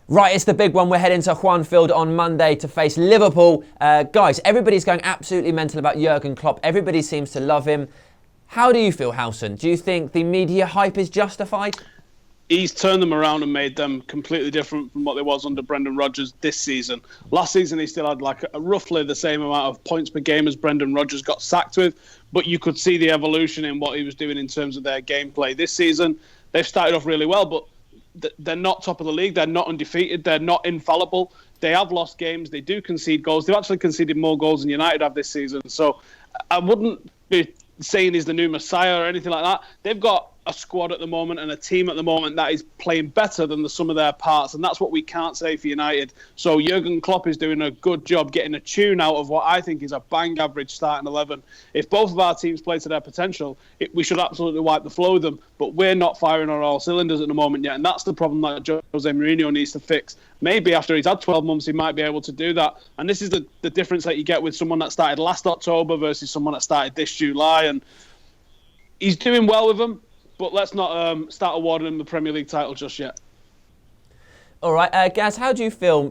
Right, it's the big one. We're heading to Anfield on Monday to face Liverpool. Guys, everybody's going absolutely mental about Jurgen Klopp. Everybody seems to love him. How do you feel, Howson? Do you think the media hype is justified? He's turned them around and made them completely different from what they was under Brendan Rodgers this season. Last season, he still had roughly the same amount of points per game as Brendan Rodgers got sacked with, but you could see the evolution in what he was doing in terms of their gameplay this season. They've started off really well, but they're not top of the league. They're not undefeated. They're not infallible. They have lost games. They do concede goals. They've actually conceded more goals than United have this season. So I wouldn't be saying he's the new Messiah or anything like that. They've got a squad at the moment and a team at the moment that is playing better than the sum of their parts, and that's what we can't say for United. So Jurgen Klopp is doing a good job getting a tune out of what I think is a bang average starting 11. If both of our teams play to their potential, we should absolutely wipe the floor with them, but we're not firing on all cylinders at the moment yet, and that's the problem that Jose Mourinho needs to fix. Maybe after he's had 12 months, he might be able to do that, and this is the difference that you get with someone that started last October versus someone that started this July, and he's doing well with them. But let's not start awarding him the Premier League title just yet. All right, Gaz, how do you feel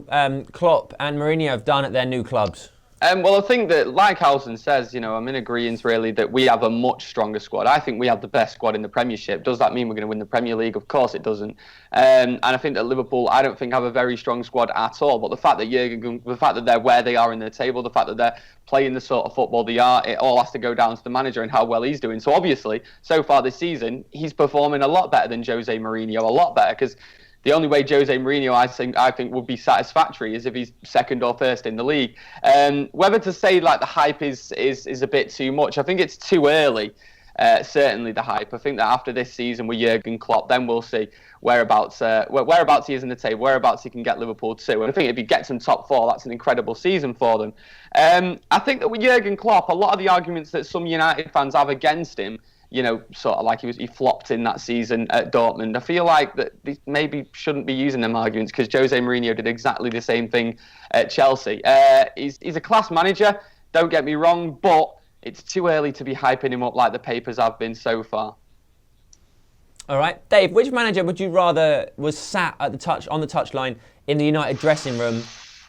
Klopp and Mourinho have done at their new clubs? Well, I think that, like Howson says, I'm in agreement really that we have a much stronger squad. I think we have the best squad in the Premiership. Does that mean we're going to win the Premier League? Of course it doesn't. And I think that Liverpool, I don't think have a very strong squad at all. But the fact that the fact that they're where they are in the table, the fact that they're playing the sort of football they are, it all has to go down to the manager and how well he's doing. So obviously, so far this season, he's performing a lot better than Jose Mourinho, a lot better, because the only way Jose Mourinho, I think, would be satisfactory is if he's second or first in the league. Whether to say the hype is a bit too much, I think it's too early. Certainly the hype. I think that after this season with Jurgen Klopp, then we'll see whereabouts he is in the table, whereabouts he can get Liverpool to. And I think if he gets them top four, that's an incredible season for them. I think that with Jurgen Klopp, a lot of the arguments that some United fans have against him, sort of like he flopped in that season at Dortmund. I feel like that they maybe shouldn't be using them arguments because Jose Mourinho did exactly the same thing at Chelsea. He's a class manager, don't get me wrong, but it's too early to be hyping him up like the papers have been so far. All right, Dave, which manager would you rather was sat at on the touchline in the United dressing room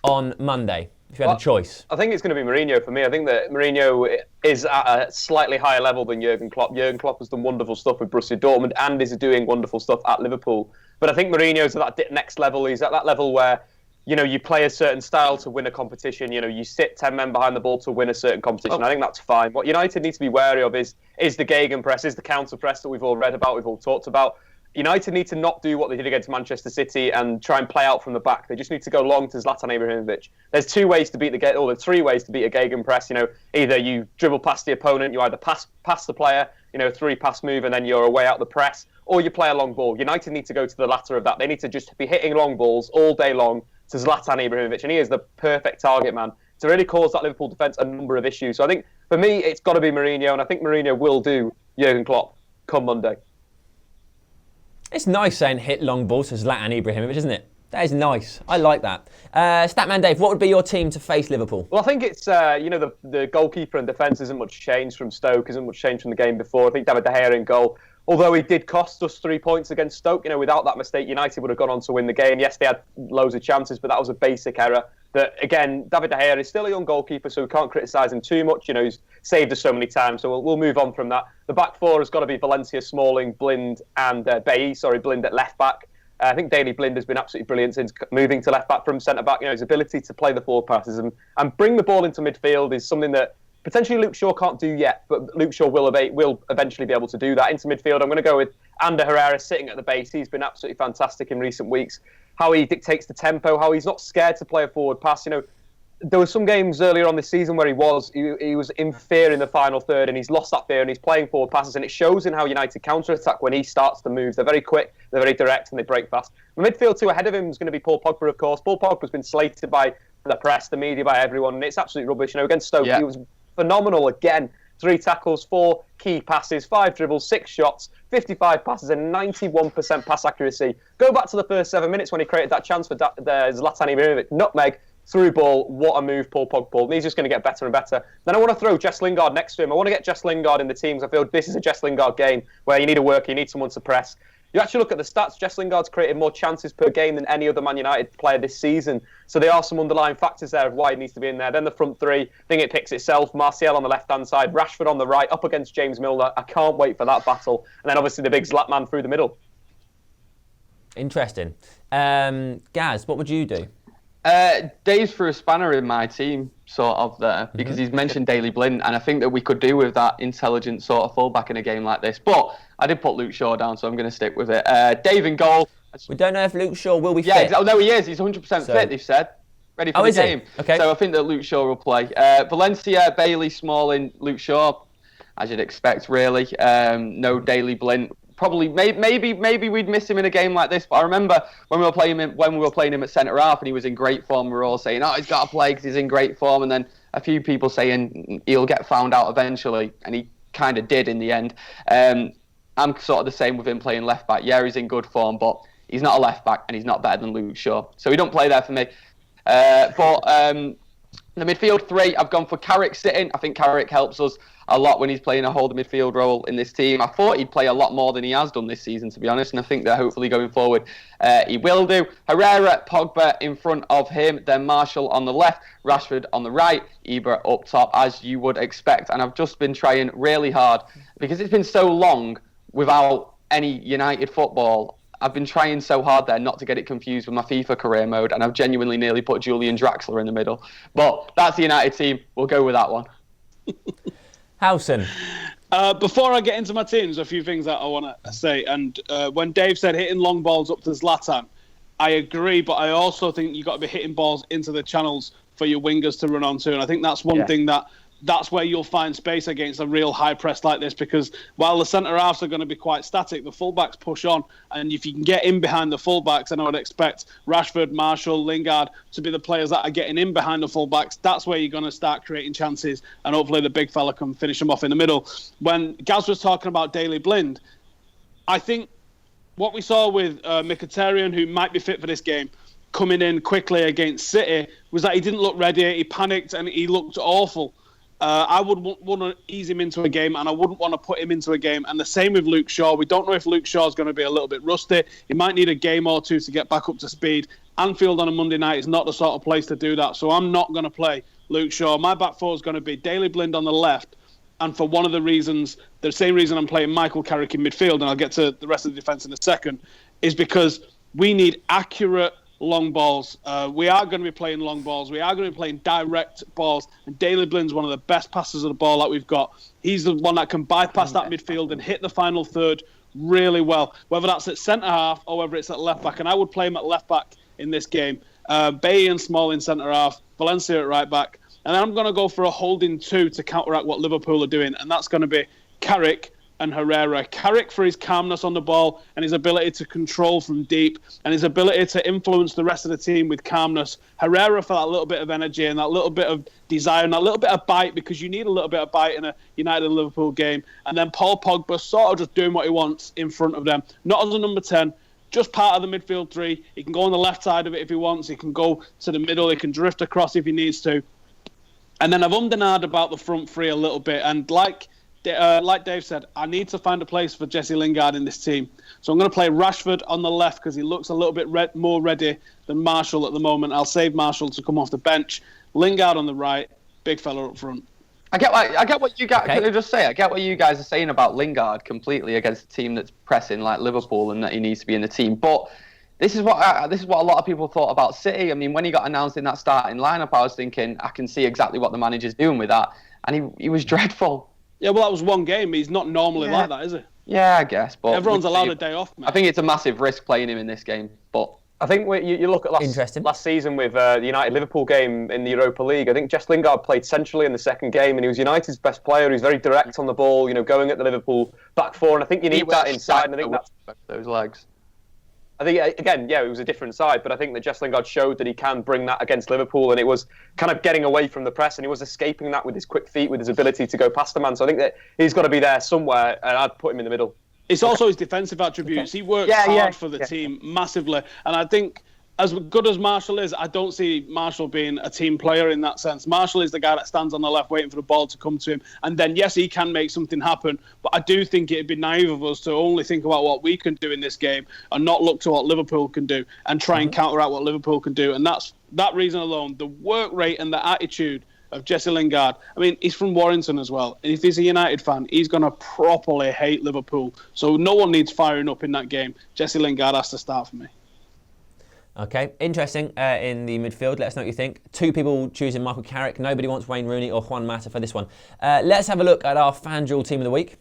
on Monday? If you had a choice. I think it's going to be Mourinho for me. I think that Mourinho is at a slightly higher level than Jurgen Klopp. Jurgen Klopp has done wonderful stuff with Borussia Dortmund and is doing wonderful stuff at Liverpool. But I think Mourinho's at that next level. He's at that level where, you play a certain style to win a competition. You sit 10 men behind the ball to win a certain competition. I think that's fine. What United needs to be wary of is the gegenpress, is the counter press that we've all read about, we've all talked about. United need to not do what they did against Manchester City and try and play out from the back. They just need to go long to Zlatan Ibrahimovic. There's three ways to beat a gegenpress. Either you dribble past the opponent, you either pass the player, 3-pass move, and then you're away out the press, or you play a long ball. United need to go to the latter of that. They need to just be hitting long balls all day long to Zlatan Ibrahimovic, and he is the perfect target man to really cause that Liverpool defence a number of issues. So I think, for me, it's got to be Mourinho, and I think Mourinho will do Jurgen Klopp come Monday. It's nice saying hit long balls to Zlatan Ibrahimovic, isn't it? That is nice. I like that. Statman Dave, what would be your team to face Liverpool? Well, I think it's, the goalkeeper and defence isn't much changed from Stoke, isn't much changed from the game before. I think David De Gea in goal, although he did cost us 3 points against Stoke, without that mistake, United would have gone on to win the game. Yes, they had loads of chances, but that was a basic error. That, again, David De Gea is still a young goalkeeper, so we can't criticise him too much. He's saved us so many times, so we'll move on from that. The back four has got to be Valencia, Smalling, Blind, and Blind at left back. I think Daley Blind has been absolutely brilliant since moving to left back from centre back. His ability to play the forward passes and bring the ball into midfield is something that potentially Luke Shaw can't do yet, but Luke Shaw will eventually be able to do that. Into midfield, I'm going to go with Ander Herrera sitting at the base. He's been absolutely fantastic in recent weeks. How he dictates the tempo, how he's not scared to play a forward pass. There were some games earlier on this season where he was in fear in the final third, and he's lost that fear, and he's playing forward passes, and it shows in how United counter-attack when he starts to move. They're very quick, they're very direct, and they break fast. The midfield two ahead of him is going to be Paul Pogba, of course. Paul Pogba's been slated by the press, the media, by everyone, and it's absolutely rubbish. Against Stoke, He was phenomenal again. 3 tackles, 4 key passes, 5 dribbles, 6 shots, 55 passes, and 91% pass accuracy. Go back to the first 7 minutes when he created that chance for Zlatan Ibrahimovic. Nutmeg, through ball, what a move Paul Pogba. And he's just going to get better and better. Then I want to throw Jess Lingard next to him. I want to get Jess Lingard in the teams. I feel this is a Jess Lingard game where you need a worker, you need someone to press. You actually look at the stats, Jess Lingard's created more chances per game than any other Man United player this season. So there are some underlying factors there of why he needs to be in there. Then the front three, I think it picks itself. Martial on the left-hand side, Rashford on the right, up against James Milner. I can't wait for that battle. And then obviously the big Zlatman through the middle. Interesting. Gaz, what would you do? Dave's threw a spanner in my team, sort of, there, because he's mentioned Daley Blind, and I think that we could do with that intelligent sort of fullback in a game like this. But I did put Luke Shaw down, so I'm going to stick with it. Dave in goal. We don't know if Luke Shaw will be fit. Yeah, no, he is. He's 100% fit, they've said. Ready for the game. Okay. So I think that Luke Shaw will play. Valencia, Bailey, Smalling, Luke Shaw, as you'd expect, really. No Daley Blind. Probably, maybe we'd miss him in a game like this. But I remember when we were playing him at centre half, and he was in great form. We were all saying, "Oh, he's got to play because he's in great form." And then a few people saying he'll get found out eventually, and he kind of did in the end. I'm sort of the same with him playing left back. Yeah, he's in good form, but he's not a left back, and he's not better than Luke Shaw, so he don't play there for me. The midfield three, I've gone for Carrick sitting. I think Carrick helps us a lot when he's playing a holding midfield role in this team. I thought he'd play a lot more than he has done this season, to be honest, and I think that hopefully going forward he will do. Herrera, Pogba in front of him, then Martial on the left, Rashford on the right, Ibra up top, as you would expect. And I've just been trying really hard, because it's been so long without any United football. I've been trying so hard there not to get it confused with my FIFA career mode, and I've genuinely nearly put Julian Draxler in the middle. But that's the United team. We'll go with that one. Howson. Before I get into my teams, a few things that I want to say. And when Dave said hitting long balls up to Zlatan, I agree, but I also think you've got to be hitting balls into the channels for your wingers to run onto. And I think that's one thing that's where you'll find space against a real high press like this, because while the centre-halves are going to be quite static, the fullbacks push on, and if you can get in behind the fullbacks, and I would expect Rashford, Martial, Lingard to be the players that are getting in behind the fullbacks, that's where you're going to start creating chances, and hopefully the big fella can finish them off in the middle. When Gaz was talking about Daley Blind, I think what we saw with Mkhitaryan, who might be fit for this game, coming in quickly against City, was that he didn't look ready, he panicked, and he looked awful. I would want to ease him into a game, and I wouldn't want to put him into a game. And the same with Luke Shaw. We don't know if Luke Shaw's going to be a little bit rusty. He might need a game or two to get back up to speed. Anfield on a Monday night is not the sort of place to do that, so I'm not going to play Luke Shaw. My back four is going to be Daley Blind on the left, and for one of the reasons, the same reason I'm playing Michael Carrick in midfield, and I'll get to the rest of the defence in a second, is because we need accurate long balls. We are going to be playing long balls. We are going to be playing direct balls. And Daley Blind's one of the best passers of the ball that we've got. He's the one that can bypass that midfield and hit the final third really well, whether that's at centre-half or whether it's at left-back. And I would play him at left-back in this game. Bailly and Small in centre-half, Valencia at right-back. And then I'm going to go for a holding two to counteract what Liverpool are doing, and that's going to be Carrick and Herrera. Carrick for his calmness on the ball and his ability to control from deep and his ability to influence the rest of the team with calmness. Herrera for that little bit of energy and that little bit of desire and that little bit of bite, because you need a little bit of bite in a United-Liverpool game. And then Paul Pogba sort of just doing what he wants in front of them. Not as a number 10, just part of the midfield three. He can go on the left side of it if he wants. He can go to the middle. He can drift across if he needs to. And then I've ummed about the front three a little bit. And like Dave said, I need to find a place for Jesse Lingard in this team. So I'm going to play Rashford on the left because he looks a little bit more ready than Martial at the moment. I'll save Martial to come off the bench. Lingard on the right, big fella up front. I get what you guys. Can I just say? I get what you guys are saying about Lingard completely against a team that's pressing like Liverpool and that he needs to be in the team. But this is what a lot of people thought about City. I mean, when he got announced in that starting lineup, I was thinking I can see exactly what the manager's doing with that, and he was dreadful. Yeah, well, that was one game. He's not normally like that, is he? Yeah, I guess. But everyone's allowed a day off, man. I think it's a massive risk playing him in this game. But I think you look at last season with the United-Liverpool game in the Europa League. I think Jess Lingard played centrally in the second game, and he was United's best player. He was very direct on the ball, going at the Liverpool back four. And I think you need that inside. And I think that's those legs. I think, again, it was a different side, but I think that Jess Lingard showed that he can bring that against Liverpool, and it was kind of getting away from the press, and he was escaping that with his quick feet, with his ability to go past the man. So I think that he's got to be there somewhere, and I'd put him in the middle. It's also his defensive attributes. He works hard for the team massively, and I think as good as Marshall is, I don't see Marshall being a team player in that sense. Marshall is the guy that stands on the left waiting for the ball to come to him. And then, yes, he can make something happen. But I do think it'd be naive of us to only think about what we can do in this game and not look to what Liverpool can do and try and counteract what Liverpool can do. And that's that reason alone, the work rate and the attitude of Jesse Lingard. I mean, he's from Warrington as well. And if he's a United fan, he's going to properly hate Liverpool. So no one needs firing up in that game. Jesse Lingard has to start for me. Okay, interesting in the midfield. Let us know what you think. 2 people choosing Michael Carrick. Nobody wants Wayne Rooney or Juan Mata for this one. Let's have a look at our FanDuel Team of the Week.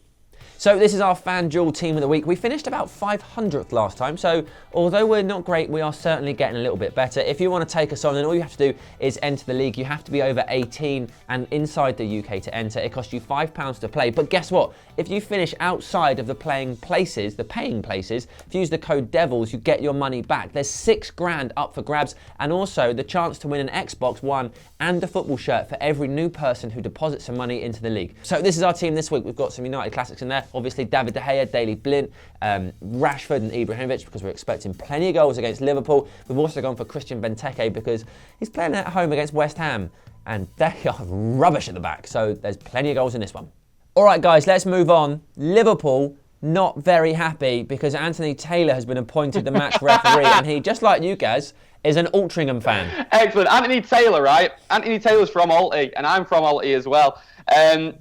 So this is our FanDuel Team of the Week. We finished about 500th last time, so although we're not great, we are certainly getting a little bit better. If you want to take us on, then all you have to do is enter the league. You have to be over 18 and inside the UK to enter. It costs you £5 to play. But guess what? If you finish outside of the paying places, if you use the code DEVILS, you get your money back. There's £6,000 up for grabs, and also the chance to win an Xbox One and a football shirt for every new person who deposits some money into the league. So this is our team this week. We've got some United classics in there. Obviously, David De Gea, Daley Blind, Rashford and Ibrahimovic, because we're expecting plenty of goals against Liverpool. We've also gone for Christian Benteke because he's playing at home against West Ham, and they are rubbish at the back. So there's plenty of goals in this one. All right, guys, let's move on. Liverpool not very happy because Anthony Taylor has been appointed the match referee, and he, just like you guys, is an Altrincham fan. Excellent. Anthony Taylor, right? Anthony Taylor's from Alty, and I'm from Alty as well.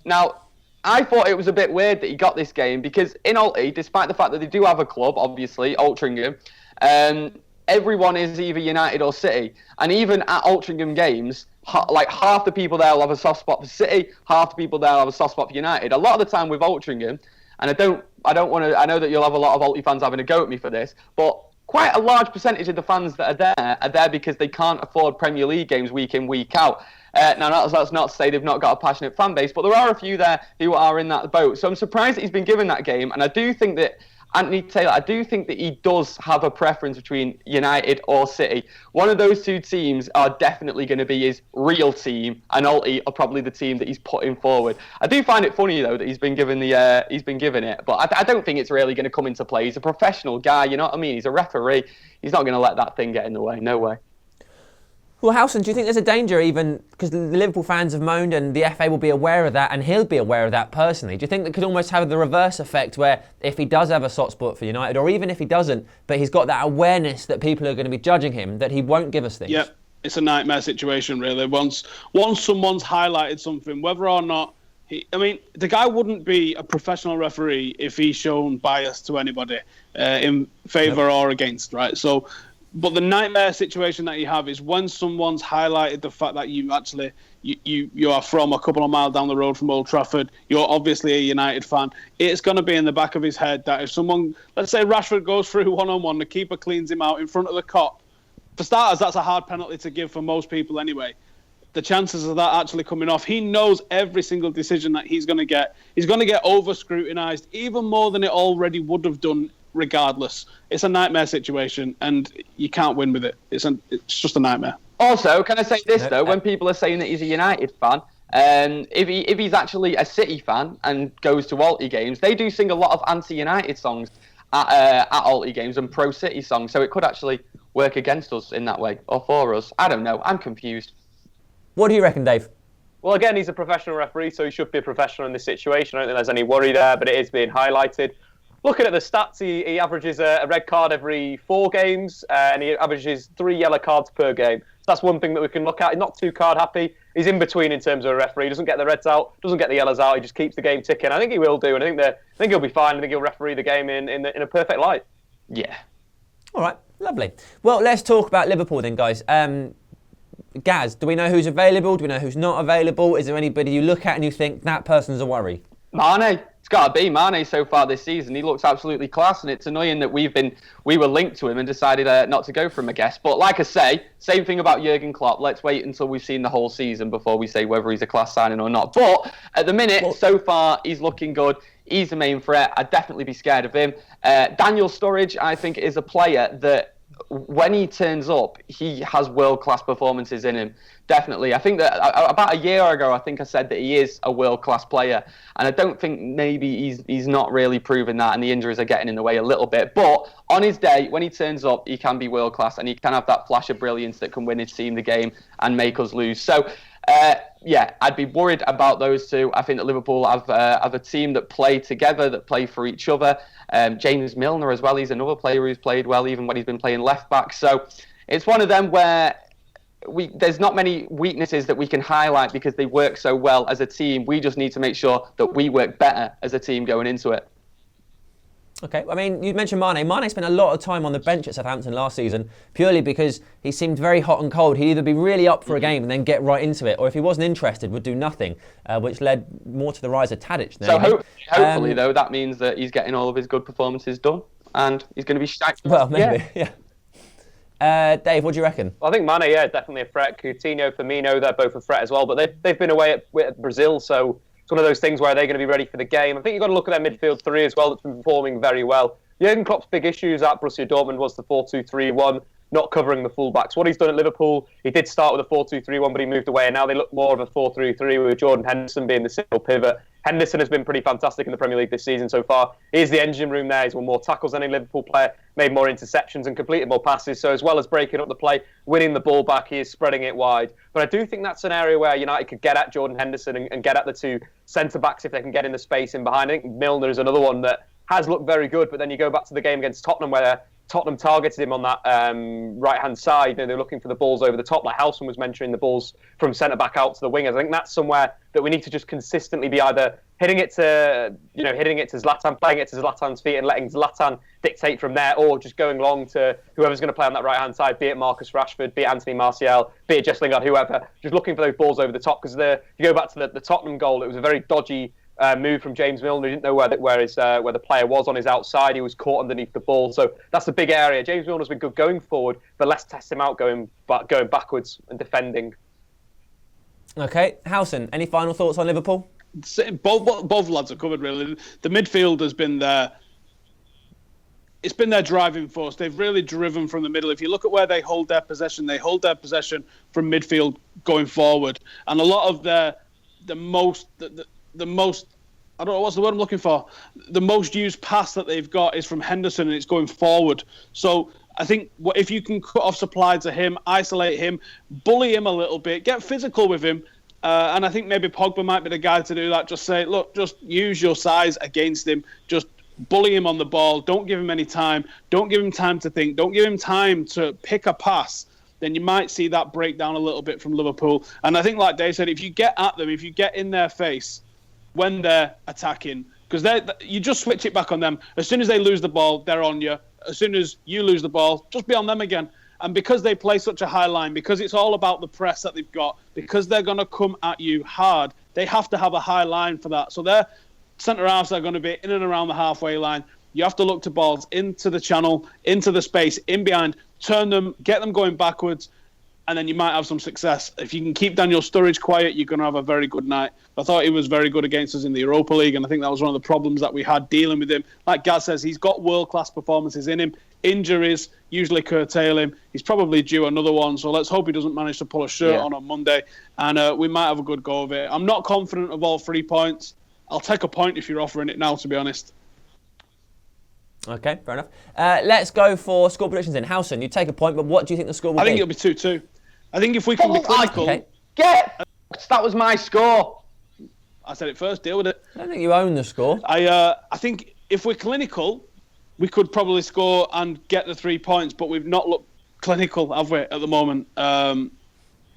Now, I thought it was a bit weird that he got this game because in Alty, despite the fact that they do have a club, obviously, Altrincham, everyone is either United or City. And even at Altrincham games, like half the people there will have a soft spot for City, half the people there will have a soft spot for United. A lot of the time with Altrincham, and I don't want to, I know that you'll have a lot of Alty fans having a go at me for this, but quite a large percentage of the fans that are there because they can't afford Premier League games week in, week out. Now, that's not to say they've not got a passionate fan base, but there are a few there who are in that boat. So I'm surprised that he's been given that game, and I do think that Anthony Taylor, I do think that he does have a preference between United or City. One of those two teams are definitely going to be his real team, and Alty are probably the team that he's putting forward. I do find it funny though that he's been given it, but I don't think it's really going to come into play. He's a professional guy, you know what I mean? He's a referee. He's not going to let that thing get in the way. No way. Well, Howson, do you think there's a danger even, because the Liverpool fans have moaned and the FA will be aware of that and he'll be aware of that personally, do you think that could almost have the reverse effect where if he does have a soft spot for United, or even if he doesn't, but he's got that awareness that people are going to be judging him, that he won't give us things? Yep, it's a nightmare situation really. Once someone's highlighted something, whether or not, the guy wouldn't be a professional referee if he's shown bias to anybody in favour or against, right? So, but the nightmare situation that you have is when someone's highlighted the fact that you actually you are from a couple of miles down the road from Old Trafford, you're obviously a United fan, it's going to be in the back of his head that if someone, let's say Rashford goes through one-on-one, the keeper cleans him out in front of the cop, for starters, that's a hard penalty to give for most people anyway. The chances of that actually coming off, he knows every single decision that he's going to get over-scrutinised, even more than it already would have done regardless. It's a nightmare situation and you can't win with it. It's just a nightmare. Also, can I say this though, when people are saying that he's a United fan, if he's actually a City fan and goes to Alty games, they do sing a lot of anti-United songs at Alty games and pro-City songs, so it could actually work against us in that way, or for us. I don't know, I'm confused. What do you reckon, Dave? Well, again, he's a professional referee, so he should be a professional in this situation. I don't think there's any worry there, but it is being highlighted. Looking at the stats, he averages a red card every 4 games, and he averages 3 yellow cards per game. So that's one thing that we can look at. He's not too card happy. He's in between in terms of a referee. He doesn't get the reds out, doesn't get the yellows out. He just keeps the game ticking. I think he will do, and I think he'll be fine. I think he'll referee the game in a perfect light. Yeah. All right, lovely. Well, let's talk about Liverpool then, guys. Gaz, do we know who's available? Do we know who's not available? Is there anybody you look at and you think that person's a worry? Mane. It's got to be Mane so far this season. He looks absolutely class, and it's annoying that we were linked to him and decided not to go for him, I guess. But like I say, same thing about Jurgen Klopp. Let's wait until we've seen the whole season before we say whether he's a class signing or not. But at the minute, so far, he's looking good. He's the main threat. I'd definitely be scared of him. Daniel Sturridge, I think, is a player that when he turns up, he has world-class performances in him. Definitely. I think that about a year ago, I think I said that he is a world-class player. And I don't think maybe he's not really proven that, and the injuries are getting in the way a little bit. But on his day, when he turns up, he can be world-class, and he can have that flash of brilliance that can win his team the game and make us lose. So, yeah, I'd be worried about those two. I think that Liverpool have a team that play together, that play for each other. James Milner as well, he's another player who's played well even when he's been playing left back. So it's one of them where there's not many weaknesses that we can highlight because they work so well as a team. We just need to make sure that we work better as a team going into it. Okay, I mean, you mentioned Mane. Mane spent a lot of time on the bench at Southampton last season purely because he seemed very hot and cold. He'd either be really up for a game and then get right into it, or if he wasn't interested, would do nothing, which led more to the rise of Tadic. So hopefully, though, that means that he's getting all of his good performances done and he's going to be stacked. Well, maybe, yeah. Dave, what do you reckon? Well, I think Mane, definitely a threat. Coutinho, Firmino, they're both a threat as well. But they've been away at Brazil, so it's one of those things where they're going to be ready for the game. I think you've got to look at their midfield three as well that's been performing very well. Jurgen Klopp's big issues at Borussia Dortmund was the 4-2-3-1, not covering the fullbacks. What he's done at Liverpool, he did start with a 4-2-3-1, but he moved away, and now they look more of a 4-3-3 with Jordan Henderson being the single pivot. Henderson has been pretty fantastic in the Premier League this season so far. He's the engine room there. He's won more tackles than any Liverpool player, made more interceptions and completed more passes. So as well as breaking up the play, winning the ball back, he is spreading it wide. But I do think that's an area where United could get at Jordan Henderson and get at the two centre-backs if they can get in the space in behind. I think Milner is another one that has looked very good, but then you go back to the game against Tottenham where Tottenham targeted him on that right-hand side. They're looking for the balls over the top. Like Howson was mentioning, the balls from centre-back out to the wingers. I think that's somewhere that we need to just consistently be either hitting it to Zlatan, playing it to Zlatan's feet and letting Zlatan dictate from there, or just going long to whoever's going to play on that right-hand side, be it Marcus Rashford, be it Anthony Martial, be it Jess Lingard, whoever, just looking for those balls over the top. Because if you go back to the Tottenham goal, it was a very dodgy move from James Milner. He didn't know where the player was on his outside. He was caught underneath the ball. So that's a big area. James Milner's been good going forward, but let's test him out going backwards and defending. Okay, Howson, any final thoughts on Liverpool? Both lads are covered, really. The midfield has been there. It's been their driving force. They've really driven from the middle. If you look at where they hold their possession from midfield going forward. And a lot of the most, I don't know what's the word I'm looking for. The most used pass that they've got is from Henderson, and it's going forward. So I think if you can cut off supply to him, isolate him, bully him a little bit, get physical with him, and I think maybe Pogba might be the guy to do that. Just say, look, just use your size against him. Just bully him on the ball. Don't give him any time. Don't give him time to think. Don't give him time to pick a pass. Then you might see that break down a little bit from Liverpool. And I think, like Dave said, if you get at them, if you get in their face when they're attacking, because you just switch it back on them. As soon as they lose the ball, they're on you. As soon as you lose the ball, just be on them again. And because they play such a high line, because it's all about the press that they've got, because they're going to come at you hard, they have to have a high line for that. So their centre-halves are going to be in and around the halfway line. You have to look to balls into the channel, into the space, in behind, turn them, get them going backwards, and then you might have some success. If you can keep Daniel Sturridge quiet, you're going to have a very good night. I thought he was very good against us in the Europa League, and I think that was one of the problems that we had dealing with him. Like Gaz says, he's got world-class performances in him. Injuries usually curtail him. He's probably due another one, so let's hope he doesn't manage to pull a shirt on Monday, and we might have a good go of it. I'm not confident of all 3 points. I'll take a point if you're offering it now, to be honest. Okay, fair enough. Let's go for score predictions then. Howson, you take a point, but what do you think the score will be? I think it'll be 2-2. I think if we can be clinical... Okay. That was my score. I said it first, deal with it. I don't think you own the score. I think if we're clinical, we could probably score and get the 3 points, but we've not looked clinical, have we, at the moment? Zlatan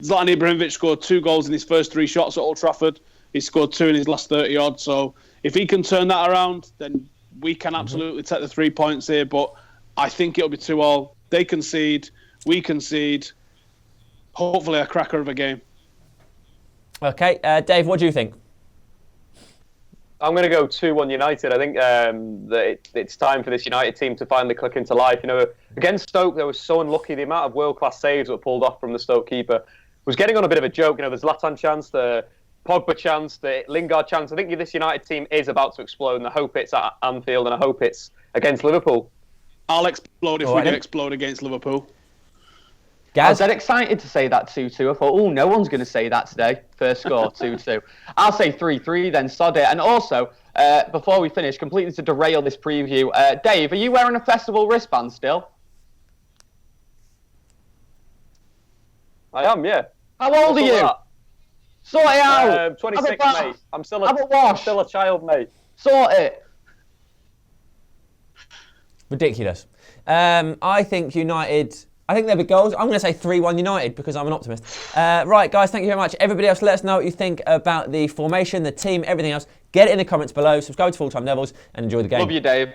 Ibrahimovic scored 2 goals in his first 3 shots at Old Trafford. He scored 2 in his last 30-odd. So if he can turn that around, then we can absolutely take the 3 points here. But I think it'll be 2-2. They concede, we concede. Hopefully a cracker of a game. Okay, Dave, what do you think? I'm going to go 2-1 United. I think that it's time for this United team to finally click into life. You know, against Stoke, they were so unlucky. The amount of world-class saves that were pulled off from the Stoke keeper was getting on a bit of a joke. You know, the Zlatan chance, the Pogba chance, the Lingard chance. I think this United team is about to explode, and I hope it's at Anfield, and I hope it's against Liverpool. I'll explode if All we right, do then. explode against Liverpool. I was Gaz? dead excited to say that 2-2. I thought, oh, no one's going to say that today. First score, 2-2. I'll say 3-3 then, sod it. And also, before we finish, completely to derail this preview, Dave, are you wearing a festival wristband still? I am, yeah. How old are you? Sort it out. 26, Have a mate. I'm still Have a wash. I'm still a child, mate. Sort it. Ridiculous. I think United... I think there'll be goals. I'm going to say 3-1 United because I'm an optimist. Right, guys, thank you very much. Everybody else, let us know what you think about the formation, the team, everything else. Get it in the comments below. Subscribe to Full Time Devils and enjoy the game. Love you, Dave.